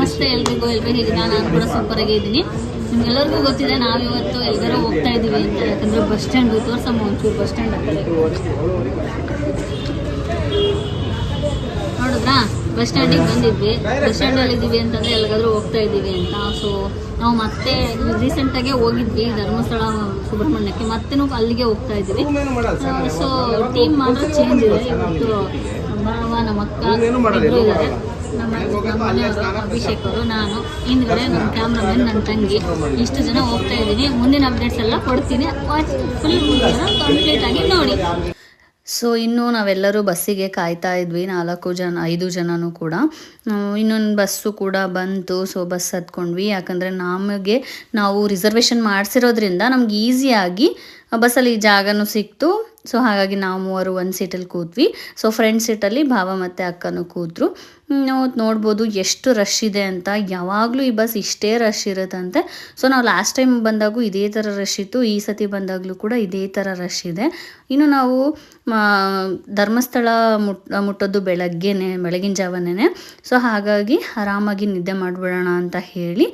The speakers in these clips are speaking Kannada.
ನಮಸ್ತೆ ಎಲ್ರಿಗೂ ಹೇಗಿದ್ದೀರಾ? ನಾನು ಕೂಡ ಸೂಪರ್ ಆಗಿ ಇದ್ದೀನಿ. ನಿಮ್ಗೆಲ್ಲರಿಗೂ ಗೊತ್ತಿದೆ ನಾವಿವತ್ತು ಎಲ್ಲರೂ ಹೋಗ್ತಾ ಇದ್ದೀವಿ ಅಂತ. ಯಾಕಂದರೆ ಬಸ್ ಸ್ಟ್ಯಾಂಡ್ ತೋರ್ಸಮ್ಮ ಒಂಚೂರು ಬಸ್ ಸ್ಟ್ಯಾಂಡ್ ಆಗ್ತದೆ ನೋಡಿದ್ರಾ? ಬಸ್ ಸ್ಟ್ಯಾಂಡಿಗೆ ಬಂದಿದ್ವಿ. ಬಸ್ ಸ್ಟ್ಯಾಂಡಲ್ಲಿ ಇದ್ದೀವಿ ಅಂತಂದರೆ ಎಲ್ಲಿಗಾದ್ರೂ ಹೋಗ್ತಾ ಇದ್ದೀವಿ ಅಂತ. ಸೊ ನಾವು ಮತ್ತೆ ರೀಸೆಂಟಾಗೆ ಹೋಗಿದ್ವಿ ಧರ್ಮಸ್ಥಳ ಸುಬ್ರಹ್ಮಣ್ಯಕ್ಕೆ, ಮತ್ತೇನೂ ಅಲ್ಲಿಗೆ ಹೋಗ್ತಾ ಇದ್ದೀವಿ. ಸೊ ಟೀಮ್ ಮಾತ್ರ ಚೇಂಜ್ ಇದೆ. ಇವತ್ತು ನಮ್ಮ ಅಕ್ಕ ಇಬ್ಬರು ಇದ್ದಾರೆ, ನಮ್ಮ ಮನೆಯವರು ಅಭಿಷೇಕ್ ಅವರು, ನಾನು ಹಿಂದ್ಗಡೆ ನಮ್ಮ ಕ್ಯಾಮ್ರಾಮನ್, ನನ್ನ ತಂಗಿ, ಇಷ್ಟು ಜನ ಹೋಗ್ತಾ ಇದ್ದೀನಿ. ಮುಂದಿನ ಅಪ್ಡೇಟ್ಸ್ ಎಲ್ಲ ಕೊಡ್ತೀನಿ. ವಾಚ್ ಫುಲ್ ಕಂಪ್ಲೀಟ್ ಆಗಿ ನೋಡಿ. ಸೊ ಇನ್ನು ನಾವೆಲ್ಲರೂ ಬಸ್ಸಿಗೆ ಕಾಯ್ತಾ ಇದ್ವಿ, 5 ಜನನೂ ಕೂಡ. ಇನ್ನೊಂದು ಬಸ್ಸು ಕೂಡ ಬಂತು. ಸೊ ಬಸ್ ಹತ್ಕೊಂಡ್ವಿ. ಯಾಕಂದರೆ ನಾವು ರಿಸರ್ವೇಷನ್ ಮಾಡಿಸಿರೋದ್ರಿಂದ ನಮ್ಗೆ ಈಸಿಯಾಗಿ ಬಸ್ಸಲ್ಲಿ ಜಾಗನೂ ಸಿಕ್ತು. ಸೊ ಹಾಗಾಗಿ ನಾವು ಮೂವರು ಒಂದು ಸೀಟಲ್ಲಿ ಕೂತ್ವಿ. ಸೊ ಫ್ರಂಟ್ ಸೀಟಲ್ಲಿ ಭಾವ ಮತ್ತು ಅಕ್ಕನೂ ಕೂತರು. ನಾವು ನೋಡ್ಬೋದು ಎಷ್ಟು ರಶ್ ಇದೆ ಅಂತ. ಯಾವಾಗಲೂ ಈ ಬಸ್ ಇಷ್ಟೇ ರಶ್ ಇರುತ್ತಂತೆ. ಸೊ ನಾವು ಲಾಸ್ಟ್ ಟೈಮ್ ಬಂದಾಗೂ ಇದೇ ಥರ ರಶ್ ಇತ್ತು, ಈ ಸತಿ ಬಂದಾಗಲೂ ಕೂಡ ಇದೇ ಥರ ರಶ್ ಇದೆ. ಇನ್ನು ನಾವು ಧರ್ಮಸ್ಥಳ ಮುಟ್ಟೋದು ಬೆಳಗಿನ ಜಾವನೇ. ಸೊ ಹಾಗಾಗಿ ಆರಾಮಾಗಿ ನಿದ್ದೆ ಮಾಡಿಬಿಡೋಣ ಅಂತ ಹೇಳಿ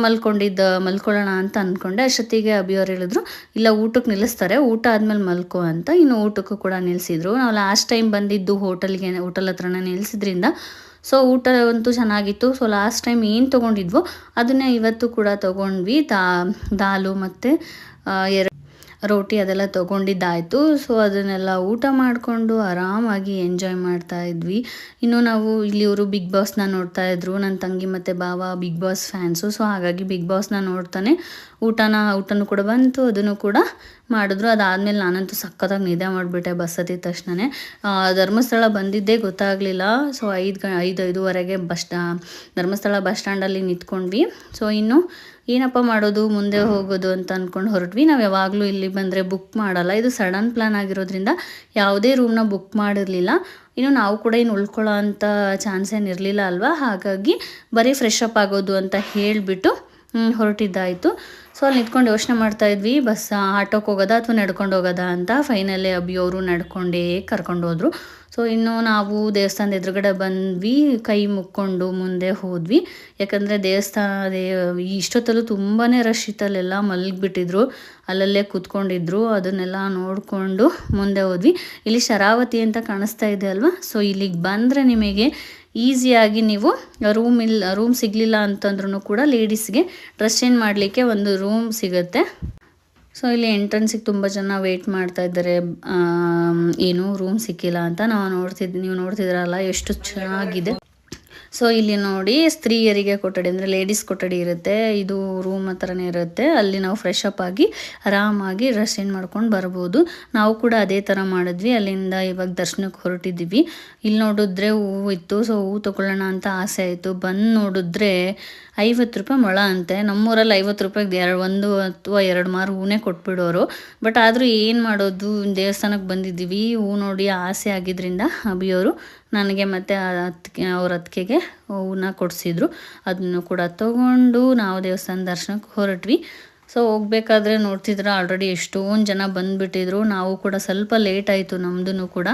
ಮಲ್ಕೊಳ್ಳೋಣ ಅಂತ ಅಂದ್ಕೊಂಡೆ. ಅಷ್ಟೊತ್ತಿಗೆ ಅಭಿಯವ್ರು ಹೇಳಿದ್ರು, ಇಲ್ಲ ಊಟಕ್ಕೆ ನಿಲ್ಲಿಸ್ತಾರೆ, ಊಟ ಆದಮೇಲೆ ಮಲ್ಕೋ ಅಂತ. ಇನ್ನು ಊಟಕ್ಕೂ ಕೂಡ ನಿಲ್ಲಿಸಿದ್ರು. ನಾವು ಲಾಸ್ಟ್ ಟೈಮ್ ಬಂದಿದ್ದು ಹೋಟೆಲ್ ಹತ್ರನೇ ನಿಲ್ಲಿಸಿದ್ರಿಂದ ಸೊ ಊಟ ಅಂತೂ ಚೆನ್ನಾಗಿತ್ತು. ಸೊ ಲಾಸ್ಟ್ ಟೈಮ್ ಏನು ತೊಗೊಂಡಿದ್ವೋ ಅದನ್ನೇ ಇವತ್ತು ಕೂಡ ತೊಗೊಂಡ್ವಿ. ದಾಲು ಮತ್ತು ರೋಟಿ ಅದೆಲ್ಲ ತೊಗೊಂಡಿದ್ದಾಯಿತು. ಸೊ ಅದನ್ನೆಲ್ಲ ಊಟ ಮಾಡಿಕೊಂಡು ಆರಾಮಾಗಿ ಎಂಜಾಯ್ ಮಾಡ್ತಾ ಇದ್ವಿ. ಇನ್ನು ನಾವು ಇಲ್ಲಿ ಇವರು ಬಿಗ್ ಬಾಸ್ನ ನೋಡ್ತಾ ಇದ್ರು. ನನ್ನ ತಂಗಿ ಮತ್ತು ಭಾವ ಬಿಗ್ ಬಾಸ್ ಫ್ಯಾನ್ಸು. ಸೊ ಹಾಗಾಗಿ ಬಿಗ್ ಬಾಸ್ನ ನೋಡ್ತಾನೆ ಊಟನೂ ಕೂಡ ಬಂತು, ಅದನ್ನು ಕೂಡ ಮಾಡಿದ್ರು. ಅದಾದಮೇಲೆ ನಾನಂತೂ ಸಖತ್ತಾಗಿ ನಿದ್ದೆ ಮಾಡಿಬಿಟ್ಟೆ ಬಸ್ ಹತ್ತಿದ ತಕ್ಷಣವೇ. ಧರ್ಮಸ್ಥಳ ಬಂದಿದ್ದೇ ಗೊತ್ತಾಗಲಿಲ್ಲ. ಸೊ 5:05ವರೆಗೆ ಧರ್ಮಸ್ಥಳ ಬಸ್ ಸ್ಟ್ಯಾಂಡಲ್ಲಿ ನಿಂತ್ಕೊಂಡ್ವಿ. ಸೊ ಇನ್ನು ಏನಪ್ಪ ಮಾಡೋದು, ಮುಂದೆ ಹೋಗೋದು ಅಂತ ಅಂದ್ಕೊಂಡು ಹೊರಟ್ವಿ. ನಾವು ಯಾವಾಗಲೂ ಇಲ್ಲಿ ಬಂದರೆ ಬುಕ್ ಮಾಡಲ್ಲ, ಇದು ಸಡನ್ ಪ್ಲ್ಯಾನ್ ಆಗಿರೋದ್ರಿಂದ ಯಾವುದೇ ರೂಮ್ನ ಬುಕ್ ಮಾಡಿರಲಿಲ್ಲ. ಇನ್ನು ನಾವು ಕೂಡ ಉಳ್ಕೊಳ್ಳೋ ಅಂಥ ಚಾನ್ಸ್ ಏನಿರಲಿಲ್ಲ ಅಲ್ವಾ. ಹಾಗಾಗಿ ಬರೀ ಫ್ರೆಶ್ ಅಪ್ ಆಗೋದು ಅಂತ ಹೇಳಿಬಿಟ್ಟು ಹೊರಟಿದ್ದಾಯಿತು. ಸೊ ಅಲ್ಲಿ ನಿಂತ್ಕೊಂಡು ಯೋಚನೆ ಮಾಡ್ತಾಯಿದ್ವಿ, ಬಸ್ ಆಟೋಕ್ಕೆ ಹೋಗೋದಾ ಅಥವಾ ನಡ್ಕೊಂಡು ಹೋಗೋದಾ ಅಂತ. ಫೈನಲಿ ಅಭಿಯವರು ನಡ್ಕೊಂಡೇ ಕರ್ಕೊಂಡು ಹೋದರು. ಸೊ ಇನ್ನು ನಾವು ದೇವಸ್ಥಾನದ ಎದುರುಗಡೆ ಬಂದ್ವಿ, ಕೈ ಮುಕ್ಕೊಂಡು ಮುಂದೆ ಹೋದ್ವಿ. ಯಾಕಂದರೆ ಇಷ್ಟೊತ್ತಲ್ಲೂ ತುಂಬಾ ರಶ್ ಇತ್ತಲ್ಲೆಲ್ಲ ಮಲಗಿಬಿಟ್ಟಿದ್ರು, ಅಲ್ಲಲ್ಲೇ ಕೂತ್ಕೊಂಡಿದ್ರು. ಅದನ್ನೆಲ್ಲ ನೋಡಿಕೊಂಡು ಮುಂದೆ ಹೋದ್ವಿ. ಇಲ್ಲಿ ಶರಾವತಿ ಅಂತ ಕಾಣಿಸ್ತಾ ಇದೆ ಅಲ್ವಾ. ಸೊ ಇಲ್ಲಿಗೆ ಬಂದರೆ ನಿಮಗೆ ಈಸಿಯಾಗಿ ನೀವು ರೂಮ್ ಸಿಗಲಿಲ್ಲ ಅಂತಂದ್ರೂ ಕೂಡ ಲೇಡೀಸ್ಗೆ ಡ್ರೆಸ್ ಚೇಂಜ್ ಮಾಡಲಿಕ್ಕೆ ಒಂದು ರೂಮ್ ಸಿಗುತ್ತೆ. ಸೊ ಇಲ್ಲಿ ಎಂಟ್ರೆನ್ಸಿಗೆ ತುಂಬ ಜನ ವೆಯ್ಟ್ ಮಾಡ್ತಾ ಇದ್ದಾರೆ, ರೂಮ್ ಸಿಕ್ಕಿಲ್ಲ ಅಂತ. ನೀವು ನೋಡ್ತಿದ್ದೀರಲ್ಲ ಎಷ್ಟು ಚೆನ್ನಾಗಿದೆ. ಸೊ ಇಲ್ಲಿ ನೋಡಿ, ಸ್ತ್ರೀಯರಿಗೆ ಕೊಠಡಿ ಅಂದರೆ ಲೇಡೀಸ್ ಕೊಠಡಿ ಇರುತ್ತೆ. ಇದು ರೂಮ್ ಹತ್ರನೇ ಇರುತ್ತೆ. ಅಲ್ಲಿ ನಾವು ಫ್ರೆಶ್ ಅಪ್ ಆಗಿ ಆರಾಮಾಗಿ ಡ್ರೆಸ್ ಚೇಂಜ್ ಮಾಡ್ಕೊಂಡು ಬರ್ಬೋದು. ನಾವು ಕೂಡ ಅದೇ ಥರ ಮಾಡಿದ್ವಿ. ಅಲ್ಲಿಂದ ಇವಾಗ ದರ್ಶನಕ್ಕೆ ಹೊರಟಿದ್ದೀವಿ. ಇಲ್ಲಿ ನೋಡಿದ್ರೆ ಹೂವು ಇತ್ತು. ಸೊ ಹೂವು ತೊಗೊಳ್ಳೋಣ ಅಂತ ಆಸೆ ಆಯಿತು. ಬಂದು ನೋಡಿದ್ರೆ 50 ರೂಪಾಯಿ ಮೊಳ ಅಂತೆ. ನಮ್ಮೂರಲ್ಲಿ 50 ರೂಪಾಯಿಗೆ 1 ಅಥವಾ 2 ಮಾರು ಹೂವೇ ಕೊಟ್ಬಿಡೋರು. ಬಟ್ ಆದರೂ ಏನು ಮಾಡೋದು, ದೇವಸ್ಥಾನಕ್ಕೆ ಬಂದಿದ್ದೀವಿ. ಹೂವು ನೋಡಿ ಆಸೆ ಆಗಿದ್ದರಿಂದ ಅಭಿಯವರು ನನಗೆ ಮತ್ತು ಅವ್ರ ಅತ್ತಿಗೆಗೆ ಹೂವನ್ನ ಕೊಡಿಸಿದ್ರು. ಅದನ್ನು ಕೂಡ ತೊಗೊಂಡು ನಾವು ದೇವಸ್ಥಾನ ದರ್ಶನಕ್ಕೆ ಹೊರಟ್ವಿ. ಸೊ ಹೋಗ್ಬೇಕಾದ್ರೆ ನೋಡ್ತಿದ್ರೆ ಆಲ್ರೆಡಿ ಎಷ್ಟೊಂದು ಜನ ಬಂದುಬಿಟ್ಟಿದ್ರು. ನಾವು ಕೂಡ ಸ್ವಲ್ಪ ಲೇಟ್ ಆಯಿತು ನಮ್ಮದೂ ಕೂಡ.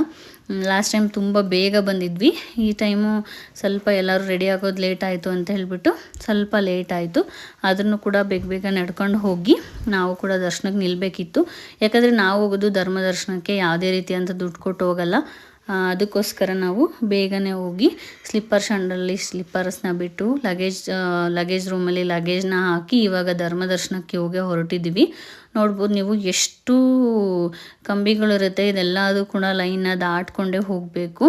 ಲಾಸ್ಟ್ ಟೈಮ್ ತುಂಬ ಬೇಗ ಬಂದಿದ್ವಿ, ಈ ಟೈಮು ಸ್ವಲ್ಪ ಎಲ್ಲರೂ ರೆಡಿ ಆಗೋದು ಲೇಟ್ ಆಯಿತು ಅಂತ ಹೇಳಿಬಿಟ್ಟು ಸ್ವಲ್ಪ ಲೇಟ್ ಆಯಿತು. ಅದನ್ನು ಕೂಡ ಬೇಗ ನಡ್ಕೊಂಡು ಹೋಗಿ ನಾವು ಕೂಡ ದರ್ಶನಕ್ಕೆ ನಿಲ್ಲಬೇಕಿತ್ತು. ಯಾಕಂದರೆ ನಾವು ಹೋಗೋದು ಧರ್ಮ ದರ್ಶನಕ್ಕೆ, ಯಾವುದೇ ರೀತಿಯಂಥ ದುಡ್ಡು ಕೊಟ್ಟು ಹೋಗಲ್ಲ. ಅದಕ್ಕೋಸ್ಕರ ನಾವು ಬೇಗನೆ ಹೋಗಿ ಸ್ಲಿಪ್ಪರ್ಸ್ನ ಬಿಟ್ಟು ಲಗೇಜ್ ರೂಮಲ್ಲಿ ಲಗೇಜ್ನ ಹಾಕಿ ಇವಾಗ ಧರ್ಮ ದರ್ಶನಕ್ಕೆ ಹೊರಟಿದ್ದೀವಿ. ನೋಡ್ಬೋದು ನೀವು ಎಷ್ಟು ಕಂಬಿಗಳಿರುತ್ತೆ, ಇದೆಲ್ಲದು ಕೂಡ ಲೈನ್ನ ದಾಟ್ಕೊಂಡೇ ಹೋಗಬೇಕು.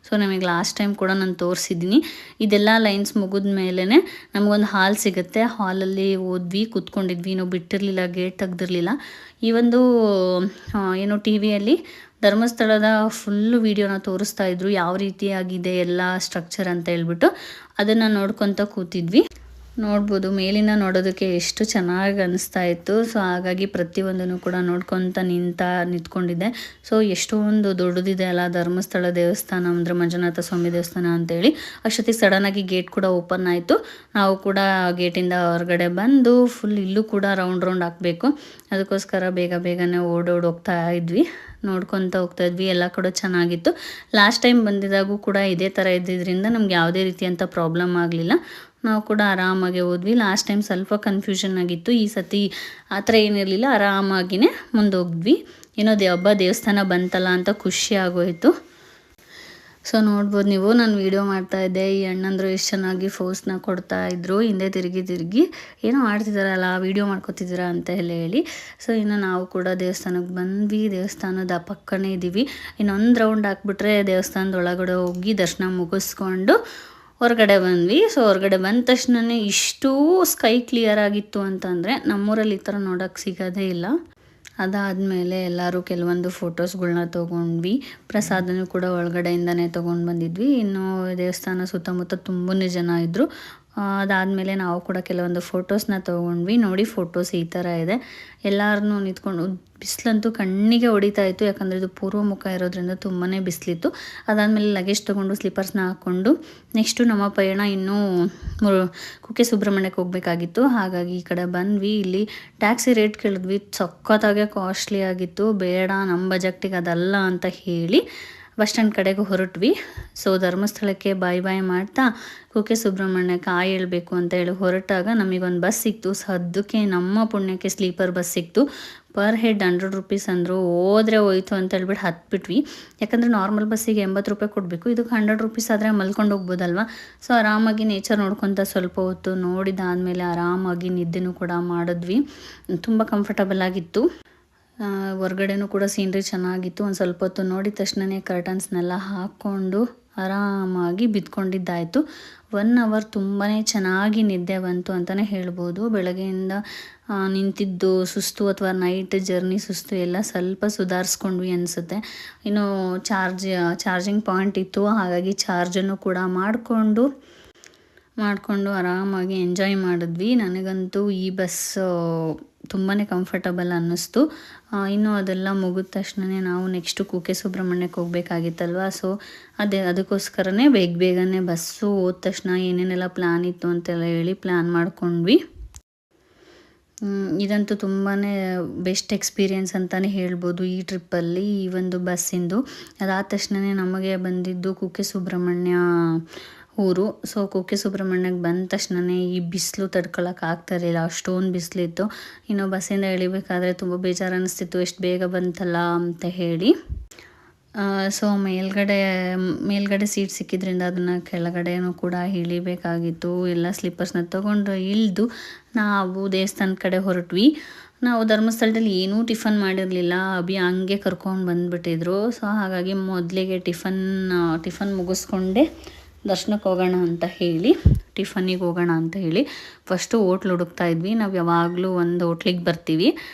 ಸೊ ನಮಗೆ ಲಾಸ್ಟ್ ಟೈಮ್ ಕೂಡ ನಾನು ತೋರಿಸಿದ್ದೀನಿ. ಇದೆಲ್ಲ ಲೈನ್ಸ್ ಮುಗಿದ ಮೇಲೇ ನಮಗೊಂದು ಹಾಲ್ ಸಿಗುತ್ತೆ. ಹಾಲಲ್ಲಿ ಹೋದ್ವಿ, ಕೂತ್ಕೊಂಡಿದ್ವಿ. ನಾವು ಬಿಟ್ಟಿರಲಿಲ್ಲ, ಗೇಟ್ ತೆಗ್ದಿರಲಿಲ್ಲ. ಈ ಒಂದು ಟಿ ವಿಯಲ್ಲಿ ಧರ್ಮಸ್ಥಳದ ಫುಲ್ಲು ವೀಡಿಯೋನ ತೋರಿಸ್ತಾ ಇದ್ರು, ಯಾವ ರೀತಿಯಾಗಿದೆ ಎಲ್ಲ ಸ್ಟ್ರಕ್ಚರ್ ಅಂತ ಹೇಳ್ಬಿಟ್ಟು. ಅದನ್ನು ನೋಡ್ಕೊತ ಕೂತಿದ್ವಿ. ನೋಡ್ಬೋದು ಮೇಲಿಂದ ನೋಡೋದಕ್ಕೆ ಎಷ್ಟು ಚೆನ್ನಾಗಿ ಅನಿಸ್ತಾ ಇತ್ತು. ಸೊ ಹಾಗಾಗಿ ಪ್ರತಿಯೊಂದನ್ನು ಕೂಡ ನೋಡ್ಕೊತ ನಿಂತ್ಕೊಂಡಿದ್ದೆ. ಸೊ ಎಷ್ಟೊಂದು ದೊಡ್ಡದಿದೆ ಅಲ್ಲ ಧರ್ಮಸ್ಥಳ ದೇವಸ್ಥಾನ ಅಂದರೆ ಮಂಜುನಾಥ ಸ್ವಾಮಿ ದೇವಸ್ಥಾನ ಅಂತೇಳಿ. ಅಷ್ಟೊತ್ತಿಗೆ ಸಡನ್ನಾಗಿ ಗೇಟ್ ಕೂಡ ಓಪನ್ ಆಯಿತು. ನಾವು ಕೂಡ ಗೇಟಿಂದ ಹೊರಗಡೆ ಬಂದು ಫುಲ್ ಇಲ್ಲೂ ಕೂಡ ರೌಂಡ್ ಹಾಕಬೇಕು. ಅದಕ್ಕೋಸ್ಕರ ಬೇಗನೆ ಓಡೋಗ್ತಾ ಇದ್ವಿ. ನೋಡ್ಕೊತ ಹೋಗ್ತಾ ಇದ್ವಿ. ಎಲ್ಲ ಕಡೆ ಚೆನ್ನಾಗಿತ್ತು. ಲಾಸ್ಟ್ ಟೈಮ್ ಬಂದಿದ್ದಾಗೂ ಕೂಡ ಇದೇ ಥರ ಇದ್ದಿದ್ದರಿಂದ ನಮ್ಗೆ ಯಾವುದೇ ರೀತಿಯಂಥ ಪ್ರಾಬ್ಲಮ್ ಆಗಲಿಲ್ಲ. ನಾವು ಕೂಡ ಆರಾಮಾಗಿ ಹೋದ್ವಿ. ಲಾಸ್ಟ್ ಟೈಮ್ ಸ್ವಲ್ಪ ಕನ್ಫ್ಯೂಷನ್ ಆಗಿತ್ತು. ಈ ಸತಿ ಆ ಥರ ಏನಿರಲಿಲ್ಲ, ಆರಾಮಾಗಿಯೇ ಮುಂದೋಗಿದ್ವಿ. ಏನೋ ದೇವಸ್ಥಾನ ಬಂತಲ್ಲ ಅಂತ ಖುಷಿ ಆಗೋಯಿತು. ಸೊ ನೋಡ್ಬೋದು ನೀವು, ನಾನು ವೀಡಿಯೋ ಮಾಡ್ತಾಯಿದ್ದೆ. ಈ ಅಣ್ಣಂದರು ಎಷ್ಟು ಚೆನ್ನಾಗಿ ಫೋಸ್ನ ಕೊಡ್ತಾಯಿದ್ರು. ಹಿಂದೆ ತಿರುಗಿ ಏನೋ ಮಾಡ್ತಿದ್ದಾರಲ್ಲ, ವೀಡಿಯೋ ಮಾಡ್ಕೊತಿದ್ದೀರಾ ಅಂತ ಹೇಳಿ. ಸೊ ಇನ್ನು ನಾವು ಕೂಡ ದೇವಸ್ಥಾನಕ್ಕೆ ಬಂದ್ವಿ. ದೇವಸ್ಥಾನದ ಪಕ್ಕನೇ ಇದ್ದೀವಿ. ಇನ್ನೊಂದು ರೌಂಡ್ ಹಾಕ್ಬಿಟ್ರೆ ದೇವಸ್ಥಾನದ ಒಳಗಡೆ ಹೋಗಿ ದರ್ಶನ ಮುಗಿಸ್ಕೊಂಡು ಹೊರಗಡೆ ಬಂದ್ವಿ. ಸೊ ಹೊರಗಡೆ ಬಂದ ತಕ್ಷಣವೇ ಇಷ್ಟೂ ಸ್ಕೈ ಕ್ಲಿಯರ್ ಆಗಿತ್ತು ಅಂತಂದರೆ ನಮ್ಮೂರಲ್ಲಿ ಈ ಥರ ನೋಡೋಕ್ಕೆ ಸಿಗೋದೇ ಇಲ್ಲ. ಅದಾದಮೇಲೆ ಎಲ್ಲರೂ ಕೆಲವೊಂದು ಫೋಟೋಸ್ಗಳ್ನ ತೊಗೊಂಡ್ವಿ. ಪ್ರಸಾದನೂ ಕೂಡ ಒಳಗಡೆಯಿಂದನೇ ತೊಗೊಂಡು ಬಂದಿದ್ವಿ. ಇನ್ನು ದೇವಸ್ಥಾನ ಸುತ್ತಮುತ್ತ ತುಂಬಾ ಜನ ಇದ್ದರು. ಅದಾದಮೇಲೆ ನಾವು ಕೂಡ ಕೆಲವೊಂದು ಫೋಟೋಸ್ನ ತೊಗೊಂಡ್ವಿ. ನೋಡಿ ಫೋಟೋಸ್ ಈ ಥರ ಇದೆ. ಎಲ್ಲರೂ ನಿಂತ್ಕೊಂಡು, ಬಿಸಿಲಂತೂ ಕಣ್ಣಿಗೆ ಹೊಡಿತಾ ಇತ್ತು, ಯಾಕಂದರೆ ಇದು ಪೂರ್ವ ಮುಖ ಇರೋದ್ರಿಂದ ತುಂಬಾ ಬಿಸಿಲಿತ್ತು. ಅದಾದಮೇಲೆ ಲಗೇಜ್ ತೊಗೊಂಡು ಸ್ಲಿಪ್ಪರ್ಸ್ನ ಹಾಕ್ಕೊಂಡು ನೆಕ್ಸ್ಟು ನಮ್ಮ ಪಯಣ ಇನ್ನೂ ಕುಕ್ಕೆ ಸುಬ್ರಹ್ಮಣ್ಯಕ್ಕೆ ಹೋಗಬೇಕಾಗಿತ್ತು. ಹಾಗಾಗಿ ಈ ಕಡೆ ಬಂದ್ವಿ. ಇಲ್ಲಿ ಟ್ಯಾಕ್ಸಿ ರೇಟ್ ಕೇಳಿದ್ವಿ, ಸಖತ್ತಾಗೆ ಕಾಸ್ಟ್ಲಿ ಆಗಿತ್ತು. ಬೇಡ, ನಮ್ಮ ಬಜೆಕ್ಟಿಗೆ ಅದಲ್ಲ ಅಂತ ಹೇಳಿ ಬಸ್ ಸ್ಟ್ಯಾಂಡ್ ಕಡೆಗೆ ಹೊರಟ್ವಿ. ಸೊ ಧರ್ಮಸ್ಥಳಕ್ಕೆ ಬಾಯ್ ಮಾಡ್ತಾ ಕುಕ್ಕೆ ಸುಬ್ರಹ್ಮಣ್ಯಕ್ಕೆ ಹೇಳ್ಬೇಕು ಅಂತ ಹೇಳಿ ಹೊರಟಾಗ ನಮಗೊಂದು ಬಸ್ ಸಿಕ್ತು. ಸದ್ಯಕ್ಕೆ ನಮ್ಮ ಪುಣ್ಯಕ್ಕೆ ಸ್ಲೀಪರ್ ಬಸ್ ಸಿಕ್ತು. ಪರ್ ಹೆಡ್ 100 ರೂಪೀಸ್ ಅಂದರು. ಹೋದ್ರೆ ಹೋಯ್ತು ಅಂತ ಹೇಳ್ಬಿಟ್ಟು ಹತ್ಬಿಟ್ವಿ. ಯಾಕಂದರೆ ನಾರ್ಮಲ್ ಬಸ್ಸಿಗೆ 80 ರೂಪಾಯಿ ಕೊಡಬೇಕು, ಇದಕ್ಕೆ 100 ರೂಪೀಸ್ ಆದರೆ ಮಲ್ಕೊಂಡು ಹೋಗ್ಬೋದಲ್ವ. ಸೊ ಆರಾಮಾಗಿ ನೇಚರ್ ನೋಡ್ಕೊತ ಸ್ವಲ್ಪ ಹೊತ್ತು ನೋಡಿದಾದಮೇಲೆ ಆರಾಮಾಗಿ ನಿದ್ದೆನೂ ಕೂಡ ಮಾಡಿದ್ವಿ. ತುಂಬ ಕಂಫರ್ಟಬಲ್ ಆಗಿತ್ತು. ಹೊರ್ಗಡೆನೂ ಕೂಡ ಸೀನ್ರಿ ಚೆನ್ನಾಗಿತ್ತು. ಒಂದು ಸ್ವಲ್ಪ ಹೊತ್ತು ನೋಡಿದ ತಕ್ಷಣವೇ ಕರ್ಟನ್ಸ್ನೆಲ್ಲ ಹಾಕ್ಕೊಂಡು ಆರಾಮಾಗಿ ಬಿದ್ಕೊಂಡಿದ್ದಾಯಿತು. 1 ಅವರ್ ತುಂಬಾ ಚೆನ್ನಾಗಿ ನಿದ್ದೆ ಬಂತು ಅಂತಲೇ ಹೇಳ್ಬೋದು. ಬೆಳಗ್ಗೆಯಿಂದ ನಿಂತಿದ್ದು ಸುಸ್ತು ಅಥವಾ ನೈಟ್ ಜರ್ನಿ ಸುಸ್ತು ಎಲ್ಲ ಸ್ವಲ್ಪ ಸುಧಾರಿಸ್ಕೊಂಡ್ವಿ ಅನಿಸುತ್ತೆ. ಇನ್ನು ಚಾರ್ಜಿಂಗ್ ಪಾಯಿಂಟ್ ಇತ್ತು, ಹಾಗಾಗಿ ಚಾರ್ಜನ್ನು ಕೂಡ ಮಾಡಿಕೊಂಡು ಆರಾಮಾಗಿ ಎಂಜಾಯ್ ಮಾಡಿದ್ವಿ. ನನಗಂತೂ ಈ ಬಸ್ ತುಂಬಾ ಕಂಫರ್ಟಬಲ್ ಅನ್ನಿಸ್ತು. ಇನ್ನು ಅದೆಲ್ಲ ಮುಗಿದ ತಕ್ಷಣವೇ ನಾವು ನೆಕ್ಸ್ಟು ಕುಕ್ಕೆ ಸುಬ್ರಹ್ಮಣ್ಯಕ್ಕೆ ಹೋಗಬೇಕಾಗಿತ್ತಲ್ವ. ಸೊ ಅದಕ್ಕೋಸ್ಕರನೇ ಬೇಗನೆ ಬಸ್ಸು ಹೋದ ತಕ್ಷಣ ಏನೇನೆಲ್ಲ ಪ್ಲ್ಯಾನ್ ಇತ್ತು ಅಂತೆಲ್ಲ ಹೇಳಿ ಪ್ಲ್ಯಾನ್ ಮಾಡ್ಕೊಂಡ್ವಿ. ಇದಂತೂ ತುಂಬಾ ಬೆಸ್ಟ್ ಎಕ್ಸ್ಪೀರಿಯೆನ್ಸ್ ಅಂತಲೇ ಹೇಳ್ಬೋದು ಈ ಟ್ರಿಪ್ಪಲ್ಲಿ, ಈ ಒಂದು ಬಸ್ಸಿಂದು. ಅದಾದ ತಕ್ಷಣವೇ ನಮಗೆ ಬಂದಿದ್ದು ಕುಕ್ಕೆ ಸುಬ್ರಹ್ಮಣ್ಯ ಊರು. ಸೊ ಕುಕ್ಕೆ ಸುಬ್ರಹ್ಮಣ್ಯಕ್ಕೆ ಬಂದ ತಕ್ಷಣವೇ ಈ ಬಿಸಿಲು ತಡ್ಕೊಳಕ್ಕೆ ಆಗ್ತಾಯಿರಲಿಲ್ಲ, ಅಷ್ಟೊಂದು ಬಿಸಿಲಿತ್ತು. ಇನ್ನು ಬಸ್ಸಿಂದ ಇಳಿಬೇಕಾದ್ರೆ ತುಂಬ ಬೇಜಾರು ಅನ್ನಿಸ್ತಿತ್ತು, ಎಷ್ಟು ಬೇಗ ಬಂತಲ್ಲ ಅಂತ ಹೇಳಿ. ಸೊ ಮೇಲ್ಗಡೆ ಸೀಟ್ ಸಿಕ್ಕಿದ್ರಿಂದ ಅದನ್ನು ಕೆಳಗಡೆನೂ ಕೂಡ ಇಳಿಬೇಕಾಗಿತ್ತು. ಎಲ್ಲ ಸ್ಲಿಪ್ಪರ್ಸ್ನ ತೊಗೊಂಡು ಇಳಿದು ನಾವು ದೇವಸ್ಥಾನದ ಕಡೆ ಹೊರಟ್ವಿ. ನಾವು ಧರ್ಮಸ್ಥಳದಲ್ಲಿ ಏನೂ ಟಿಫನ್ ಮಾಡಿರಲಿಲ್ಲ, ಅಭಿ ಹಂಗೆ ಕರ್ಕೊಂಡು ಬಂದುಬಿಟ್ಟಿದ್ರು. ಸೊ ಹಾಗಾಗಿ ಮೊದಲಿಗೆ ಟಿಫನ್ ಮುಗಿಸ್ಕೊಂಡೆ ದರ್ಶನಕ್ಕೆ ಹೋಗೋಣ ಅಂತ ಹೇಳಿ, ಟಿಫನಿಗೆ ಹೋಗೋಣ ಅಂತ ಹೇಳಿ ಫಸ್ಟು ಹೋಟ್ಲು ಹುಡುಕ್ತಾ ಇದ್ವಿ. ನಾವು ಯಾವಾಗಲೂ ಒಂದು ಹೋಟ್ಲಿಗೆ ಬರ್ತೀವಿ,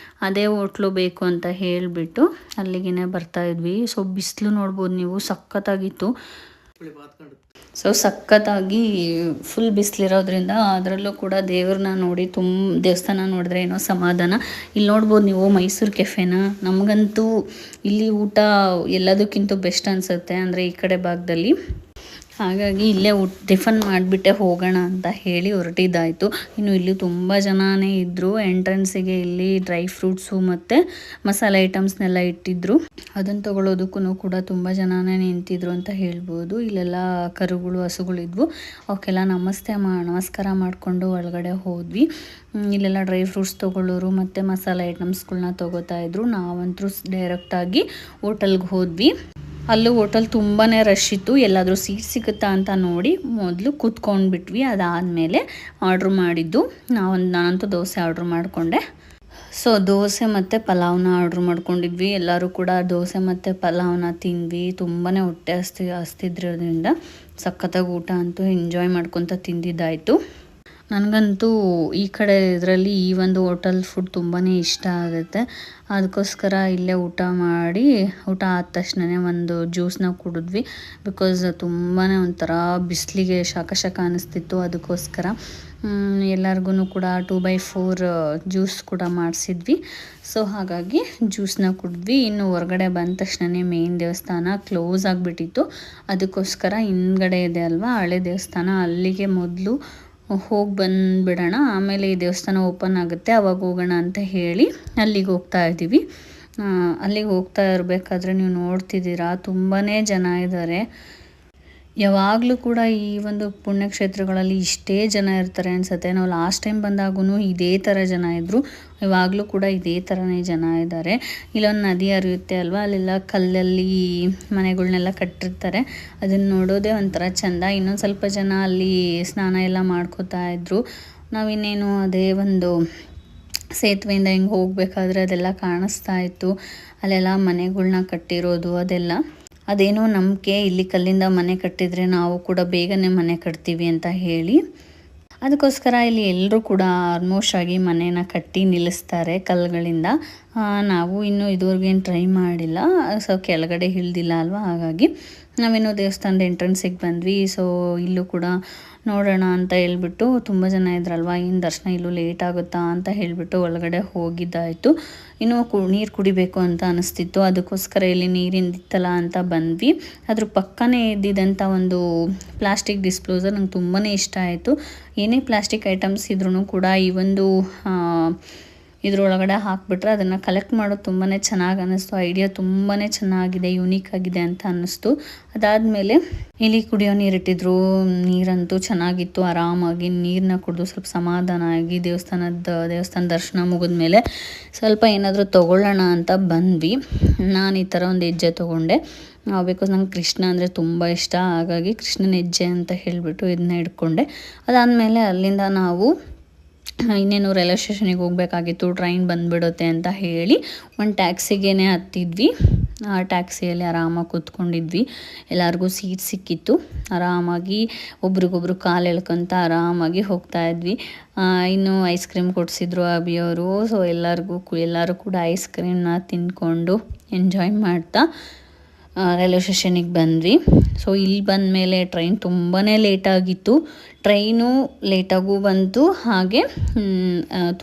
ಅದೇ ಹೋಟ್ಲು ಬೇಕು ಅಂತ ಹೇಳಿಬಿಟ್ಟು ಅಲ್ಲಿಗೆ ಬರ್ತಾಯಿದ್ವಿ. ಸೊ ಬಿಸಿಲು ನೋಡ್ಬೋದು ನೀವು, ಸಖತ್ತಾಗಿತ್ತು. ಸೊ ಸಖತ್ತಾಗಿ ಫುಲ್ ಬಿಸಿಲಿರೋದ್ರಿಂದ ಅದರಲ್ಲೂ ಕೂಡ ದೇವ್ರನ್ನ ನೋಡಿ ದೇವಸ್ಥಾನ ನೋಡಿದ್ರೆ ಏನೋ ಸಮಾಧಾನ. ಇಲ್ಲಿ ನೋಡ್ಬೋದು ನೀವು ಮೈಸೂರು ಕೆಫೆನ. ನಮಗಂತೂ ಇಲ್ಲಿ ಊಟ ಎಲ್ಲದಕ್ಕಿಂತ ಬೆಸ್ಟ್ ಅನಿಸುತ್ತೆ, ಅಂದರೆ ಈ ಕಡೆ ಭಾಗದಲ್ಲಿ. ಹಾಗಾಗಿ ಇಲ್ಲೇ ಟಿಫನ್ ಮಾಡಿಬಿಟ್ಟೆ ಹೋಗೋಣ ಅಂತ ಹೇಳಿ ಹೊರಟಿದ್ದಾಯಿತು. ಇನ್ನು ಇಲ್ಲಿ ತುಂಬ ಜನನೇ ಇದ್ದರು. ಎಂಟ್ರೆನ್ಸಿಗೆ ಇಲ್ಲಿ ಡ್ರೈ ಫ್ರೂಟ್ಸು ಮತ್ತು ಮಸಾಲೆ ಐಟಮ್ಸ್ನೆಲ್ಲ ಇಟ್ಟಿದ್ರು. ಅದನ್ನು ತೊಗೊಳೋದಕ್ಕೂ ಕೂಡ ತುಂಬ ಜನನೇ ನಿಂತಿದ್ರು ಅಂತ ಹೇಳ್ಬೋದು. ಇಲ್ಲೆಲ್ಲ ಕರುಗಳು ಹಸುಗಳಿದ್ವು, ಅವಕ್ಕೆಲ್ಲ ನಮಸ್ಕಾರ ಮಾಡಿಕೊಂಡು ಒಳಗಡೆ ಹೋದ್ವಿ. ಇಲ್ಲೆಲ್ಲ ಡ್ರೈ ಫ್ರೂಟ್ಸ್ ತೊಗೊಳ್ಳೋರು ಮತ್ತು ಮಸಾಲೆ ಐಟಮ್ಸ್ಗಳನ್ನ ತೊಗೋತಾಯಿದ್ರು. ನಾವಂತೂ ಡೈರೆಕ್ಟಾಗಿ ಹೋಟೆಲ್ಗೆ ಹೋದ್ವಿ. ಅಲ್ಲೂ ಹೋಟೆಲ್ ತುಂಬಾ ರಶ್ ಇತ್ತು. ಎಲ್ಲಾದರೂ ಸೀಟ್ ಸಿಗುತ್ತಾ ಅಂತ ನೋಡಿ ಮೊದಲು ಕೂತ್ಕೊಂಡ್ಬಿಟ್ವಿ. ಅದಾದಮೇಲೆ ಆರ್ಡ್ರ್ ಮಾಡಿದ್ದು ನಾನಂತೂ ದೋಸೆ ಆರ್ಡ್ರ್ ಮಾಡಿಕೊಂಡೆ. ಸೊ ದೋಸೆ ಮತ್ತು ಪಲಾವ್ನ ಆರ್ಡ್ರ್ ಮಾಡ್ಕೊಂಡಿದ್ವಿ. ಎಲ್ಲರೂ ಕೂಡ ದೋಸೆ ಮತ್ತು ಪಲಾವ್ನ ತಿಂದ್ವಿ. ತುಂಬಾ ಹೊಟ್ಟೆ ಹಸ್ತಿದ್ರಿಂದ ಸಖತ್ತಾಗಿ ಊಟ ಅಂತೂ ಎಂಜಾಯ್ ಮಾಡ್ಕೊತ ತಿಂದಿದ್ದಾಯಿತು. ನನಗಂತೂ ಈ ಕಡೆ ಇದರಲ್ಲಿ ಈ ಒಂದು ಹೋಟೆಲ್ ಫುಡ್ ತುಂಬಾ ಇಷ್ಟ ಆಗುತ್ತೆ. ಅದಕ್ಕೋಸ್ಕರ ಇಲ್ಲೇ ಊಟ ಆದ ತಕ್ಷಣವೇ ಒಂದು ಜ್ಯೂಸನ್ನ ಕುಡಿದ್ವಿ. ಬಿಕಾಸ್ ತುಂಬಾ ಒಂಥರ ಬಿಸಿಲಿಗೆ ಶಾಖ ಅನ್ನಿಸ್ತಿತ್ತು. ಅದಕ್ಕೋಸ್ಕರ ಎಲ್ಲರಿಗೂ ಕೂಡ 2x4 ಜ್ಯೂಸ್ ಕೂಡ ಮಾಡಿಸಿದ್ವಿ. ಸೊ ಹಾಗಾಗಿ ಜ್ಯೂಸನ್ನ ಕುಡಿದ್ವಿ. ಇನ್ನು ಹೊರಗಡೆ ಬಂದ ತಕ್ಷಣವೇ ಮೇನ್ ದೇವಸ್ಥಾನ ಕ್ಲೋಸ್ ಆಗಿಬಿಟ್ಟಿತ್ತು. ಅದಕ್ಕೋಸ್ಕರ ಹಿಂದ್ಗಡೆ ಇದೆ ಅಲ್ವಾ ಹಳೆ ದೇವಸ್ಥಾನ, ಅಲ್ಲಿಗೆ ಮೊದಲು ಹೋಗಿ ಬಂದುಬಿಡೋಣ, ಆಮೇಲೆ ಈ ದೇವಸ್ಥಾನ ಓಪನ್ ಆಗುತ್ತೆ ಅವಾಗ ಹೋಗೋಣ ಅಂತ ಹೇಳಿ ಅಲ್ಲಿಗೆ ಹೋಗ್ತಾ ಇದ್ದೀವಿ. ಅಲ್ಲಿಗೆ ಹೋಗ್ತಾ ಇರಬೇಕಾದ್ರೆ ನೀವು ನೋಡ್ತಿದ್ದೀರಾ ತುಂಬಾ ಜನ ಇದ್ದಾರೆ. ಯಾವಾಗಲೂ ಕೂಡ ಈ ಒಂದು ಪುಣ್ಯಕ್ಷೇತ್ರಗಳಲ್ಲಿ ಇಷ್ಟೇ ಜನ ಇರ್ತಾರೆ ಅನಿಸುತ್ತೆ. ನಾವು ಲಾಸ್ಟ್ ಟೈಮ್ ಬಂದಾಗೂ ಇದೇ ಥರ ಜನ ಇದ್ದರು, ಇವಾಗಲೂ ಕೂಡ ಇದೇ ಥರನೇ ಜನ ಇದ್ದಾರೆ. ಇಲ್ಲೊಂದು ನದಿ ಹರಿಯುತ್ತೆ ಅಲ್ವಾ, ಅಲ್ಲೆಲ್ಲ ಕಲ್ಲಲ್ಲಿ ಮನೆಗಳ್ನೆಲ್ಲ ಕಟ್ಟಿರ್ತಾರೆ. ಅದನ್ನು ನೋಡೋದೇ ಒಂಥರ ಚೆಂದ. ಇನ್ನೊಂದು ಸ್ವಲ್ಪ ಜನ ಅಲ್ಲಿ ಸ್ನಾನ ಎಲ್ಲ ಮಾಡ್ಕೋತಾ ಇದ್ದರು. ನಾವಿನ್ನೇನು ಅದೇ ಒಂದು ಸೇತುವೆಯಿಂದ ಹಿಂಗೆ ಹೋಗಬೇಕಾದ್ರೆ ಅದೆಲ್ಲ ಕಾಣಿಸ್ತಾ ಇತ್ತು. ಅಲ್ಲೆಲ್ಲ ಮನೆಗಳ್ನ ಕಟ್ಟಿರೋದು ಅದೆಲ್ಲ ಅದೇನೋ ನಂಬಿಕೆ, ಇಲ್ಲಿ ಕಲ್ಲಿಂದ ಮನೆ ಕಟ್ಟಿದರೆ ನಾವು ಕೂಡ ಬೇಗನೆ ಮನೆ ಕಟ್ತೀವಿ ಅಂತ ಹೇಳಿ. ಅದಕ್ಕೋಸ್ಕರ ಇಲ್ಲಿ ಎಲ್ಲರೂ ಕೂಡ ಆಲ್ಮೋಸ್ಟ್ ಆಗಿ ಮನೇನ ಕಟ್ಟಿ ನಿಲ್ಲಿಸ್ತಾರೆ ಕಲ್ಲುಗಳಿಂದ. ನಾವು ಇನ್ನೂ ಇದುವರೆಗೇನು ಟ್ರೈ ಮಾಡಿಲ್ಲ, ಸೊ ಕೆಳಗಡೆ ಇಳ್ದಿಲ್ಲ ಅಲ್ವಾ, ಹಾಗಾಗಿ ನಾವೇನೋ ದೇವಸ್ಥಾನದ ಎಂಟ್ರೆನ್ಸಿಗೆ ಬಂದ್ವಿ. ಸೊ ಇಲ್ಲೂ ಕೂಡ ನೋಡೋಣ ಅಂತ ಹೇಳ್ಬಿಟ್ಟು ತುಂಬ ಜನ ಇದ್ರಲ್ವ, ಇನ್ನು ದರ್ಶನ ಇಲ್ಲೂ ಲೇಟ್ ಆಗುತ್ತಾ ಅಂತ ಹೇಳಿಬಿಟ್ಟು ಒಳಗಡೆ ಹೋಗಿದ್ದಾಯಿತು. ಇನ್ನೂ ನೀರು ಕುಡಿಬೇಕು ಅಂತ ಅನಿಸ್ತಿತ್ತು, ಅದಕ್ಕೋಸ್ಕರ ಇಲ್ಲಿ ನೀರಿಂದಿತ್ತಲ್ಲ ಅಂತ ಬಂದ್ವಿ. ಅದ್ರ ಪಕ್ಕನೇ ಇದ್ದಿದ್ದಂಥ ಒಂದು ಪ್ಲಾಸ್ಟಿಕ್ ಡಿಸ್ಪೋಸರ್ ನಂಗೆ ತುಂಬಾ ಇಷ್ಟ ಆಯಿತು. ಏನೇ ಪ್ಲಾಸ್ಟಿಕ್ ಐಟಮ್ಸ್ ಇದ್ರೂ ಕೂಡ ಈ ಒಂದು ಇದ್ರೊಳಗಡೆ ಹಾಕಿಬಿಟ್ರೆ ಅದನ್ನು ಕಲೆಕ್ಟ್ ಮಾಡೋದು ತುಂಬಾ ಚೆನ್ನಾಗಿ ಅನ್ನಿಸ್ತು. ಐಡಿಯಾ ತುಂಬಾ ಚೆನ್ನಾಗಿದೆ, ಯೂನಿಕ್ ಆಗಿದೆ ಅಂತ ಅನ್ನಿಸ್ತು. ಅದಾದಮೇಲೆ ಇಲ್ಲಿ ಕುಡಿಯೋ ನೀರಿಟ್ಟಿದ್ರು, ನೀರಂತೂ ಚೆನ್ನಾಗಿತ್ತು. ಆರಾಮಾಗಿ ನೀರನ್ನ ಕುಡಿದು ಸ್ವಲ್ಪ ಸಮಾಧಾನ ಆಗಿ ದೇವಸ್ಥಾನ ದರ್ಶನ ಮುಗಿದ್ಮೇಲೆ ಸ್ವಲ್ಪ ಏನಾದರೂ ತೊಗೊಳ್ಳೋಣ ಅಂತ ಬಂದ್ವಿ. ನಾನು ಈ ಥರ ಒಂದು ಹೆಜ್ಜೆ ತೊಗೊಂಡೆ, ಬಿಕಾಸ್ ನಂಗೆ ಕೃಷ್ಣ ಅಂದರೆ ತುಂಬ ಇಷ್ಟ, ಹಾಗಾಗಿ ಕೃಷ್ಣನ ಹೆಜ್ಜೆ ಅಂತ ಹೇಳಿಬಿಟ್ಟು ಇದನ್ನ ಹಿಡ್ಕೊಂಡೆ. ಅದಾದಮೇಲೆ ಅಲ್ಲಿಂದ ನಾವು ಇನ್ನೇನು ರೈಲ್ವೆ ಸ್ಟೇಷನಿಗೆ ಹೋಗಬೇಕಾಗಿತ್ತು, ಟ್ರೈನ್ ಬಂದುಬಿಡುತ್ತೆ ಅಂತ ಹೇಳಿ ಒಂದು ಟ್ಯಾಕ್ಸಿಗೇ ಹತ್ತಿದ್ವಿ. ಆ ಟ್ಯಾಕ್ಸಿಯಲ್ಲಿ ಆರಾಮಾಗಿ ಕೂತ್ಕೊಂಡಿದ್ವಿ, ಎಲ್ಲರಿಗೂ ಸೀಟ್ ಸಿಕ್ಕಿತ್ತು. ಆರಾಮಾಗಿ ಒಬ್ರಿಗೊಬ್ರು ಕಾಲು ಎಳ್ಕೊಂತ ಆರಾಮಾಗಿ ಹೋಗ್ತಾ ಇದ್ವಿ. ಇನ್ನು ಐಸ್ ಕ್ರೀಮ್ ಕೊಡಿಸಿದ್ರು ಅಭಿಯವರು. ಸೊ ಎಲ್ಲರೂ ಕೂಡ ಐಸ್ ಕ್ರೀಮ್ನ ತಿಂದ್ಕೊಂಡು ಎಂಜಾಯ್ ಮಾಡ್ತಾ ರೈಲ್ವೆ ಸ್ಟೇಷನಿಗೆ ಬಂದ್ವಿ. ಸೊ ಇಲ್ಲಿ ಬಂದ ಮೇಲೆ ಟ್ರೈನ್ ತುಂಬಾ ಲೇಟಾಗಿತ್ತು. ಟ್ರೈನು ಲೇಟಾಗೂ ಬಂತು, ಹಾಗೆ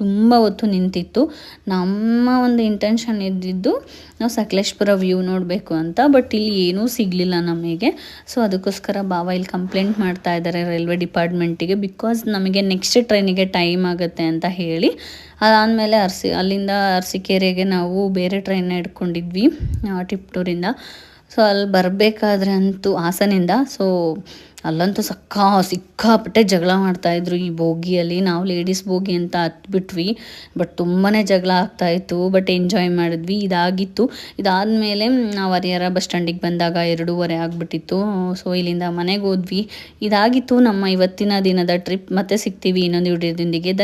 ತುಂಬ ಹೊತ್ತು ನಿಂತಿತ್ತು. ನಮ್ಮ ಒಂದು ಇಂಟೆನ್ಷನ್ ಇದ್ದಿದ್ದು ನಾವು ಸಕಲೇಶ್ಪುರ ವ್ಯೂ ನೋಡಬೇಕು ಅಂತ, ಬಟ್ ಇಲ್ಲಿ ಏನೂ ಸಿಗಲಿಲ್ಲ ನಮಗೆ. ಸೊ ಅದಕ್ಕೋಸ್ಕರ ಬಾವ ಇಲ್ಲಿ ಕಂಪ್ಲೇಂಟ್ ಮಾಡ್ತಾ ಇದ್ದಾರೆ ರೈಲ್ವೆ ಡಿಪಾರ್ಟ್ಮೆಂಟಿಗೆ, ಬಿಕಾಸ್ ನಮಗೆ ನೆಕ್ಸ್ಟ್ ಟ್ರೈನಿಗೆ ಟೈಮ್ ಆಗುತ್ತೆ ಅಂತ ಹೇಳಿ. ಅದಾದಮೇಲೆ ಅಲ್ಲಿಂದ ಅರಸೀಕೆರೆಗೆ ನಾವು ಬೇರೆ ಟ್ರೈನ್ನ ಹಿಡ್ಕೊಂಡಿದ್ವಿ ಟಿಪ್ಟೂರಿಂದ. ಸೊ ಅಲ್ಲಿ ಬರಬೇಕಾದ್ರೆ ಅಂತೂ ಹಾಸನಿಂದ, ಸೊ ಅಲ್ಲಂತೂ ಸಿಕ್ಕಾಪಟ್ಟೆ ಜಗಳ ಮಾಡ್ತಾಯಿದ್ರು ಈ ಬೋಗಿಯಲ್ಲಿ. ನಾವು ಲೇಡೀಸ್ ಬೋಗಿ ಅಂತ ಹತ್ಬಿಟ್ವಿ, ಬಟ್ ತುಂಬಾ ಜಗಳ ಆಗ್ತಾಯಿತ್ತು, ಬಟ್ ಎಂಜಾಯ್ ಮಾಡಿದ್ವಿ. ಇದಾಗಿತ್ತು. ಇದಾದಮೇಲೆ ನಾವು ಹರಿಹರ ಬಸ್ ಸ್ಟ್ಯಾಂಡಿಗೆ ಬಂದಾಗ 2:30 ಆಗಿಬಿಟ್ಟಿತ್ತು. ಸೊ ಇಲ್ಲಿಂದ ಮನೆಗೆ ಹೋದ್ವಿ. ಇದಾಗಿತ್ತು ನಮ್ಮ ಇವತ್ತಿನ ದಿನದ ಟ್ರಿಪ್. ಮತ್ತೆ ಸಿಗ್ತೀವಿ ಇನ್ನೊಂದು ವಿಡಿಯೋದೊಂದಿಗೆ.